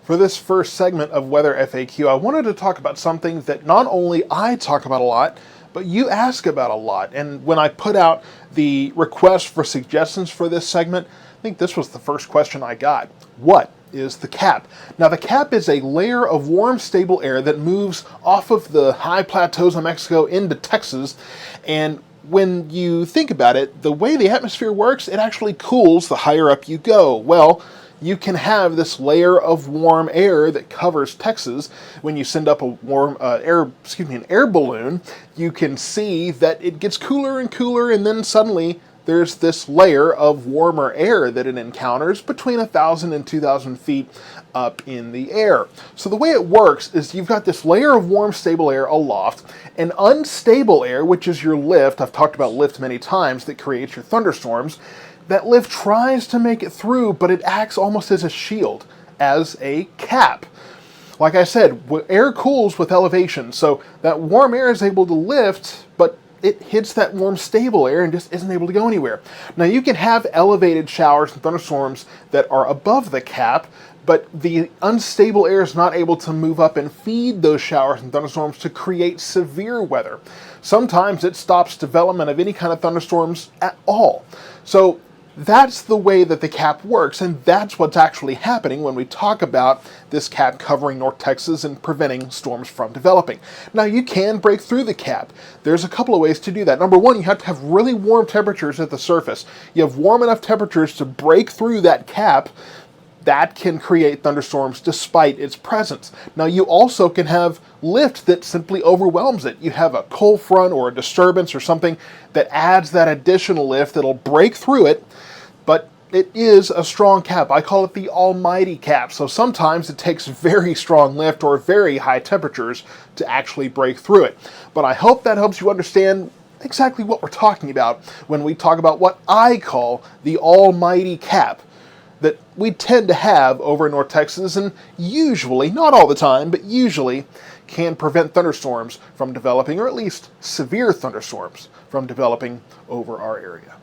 For this first segment of Weather FAQ, I wanted to talk about something that not only I talk about a lot, but you ask about a lot. And when I put out the request for suggestions for this segment, I think this was the first question I got. What is the cap? Now, the cap is a layer of warm, stable air that moves off of the high plateaus of Mexico into Texas. And when you think about it, the way the atmosphere works, it actually cools the higher up you go. Well, you can have this layer of warm air that covers Texas. When you send up a an air balloon, you can see that it gets cooler and cooler, and then suddenly there's this layer of warmer air that it encounters between 1,000 and 2,000 feet up in the air. So the way it works is you've got this layer of warm, stable air aloft, and unstable air, which is your lift. I've talked about lift many times, that creates your thunderstorms. That lift tries to make it through, but it acts almost as a shield, as a cap. Like I said, air cools with elevation, so that warm air is able to lift, but it hits that warm, stable air and just isn't able to go anywhere. Now, you can have elevated showers and thunderstorms that are above the cap, but the unstable air is not able to move up and feed those showers and thunderstorms to create severe weather. Sometimes it stops development of any kind of thunderstorms at all. So that's the way that the cap works, and that's what's actually happening when we talk about this cap covering North Texas and preventing storms from developing. Now, you can break through the cap. There's a couple of ways to do that. Number one, you have to have really warm temperatures at the surface. You have warm enough temperatures to break through that cap. That can create thunderstorms despite its presence. Now, you also can have lift that simply overwhelms it. You have a cold front or a disturbance or something that adds that additional lift that'll break through it, but it is a strong cap. I call it the almighty cap. So sometimes it takes very strong lift or very high temperatures to actually break through it. But I hope that helps you understand exactly what we're talking about when we talk about what I call the almighty cap that we tend to have over in North Texas, and usually, not all the time, but usually can prevent thunderstorms from developing, or at least severe thunderstorms from developing over our area.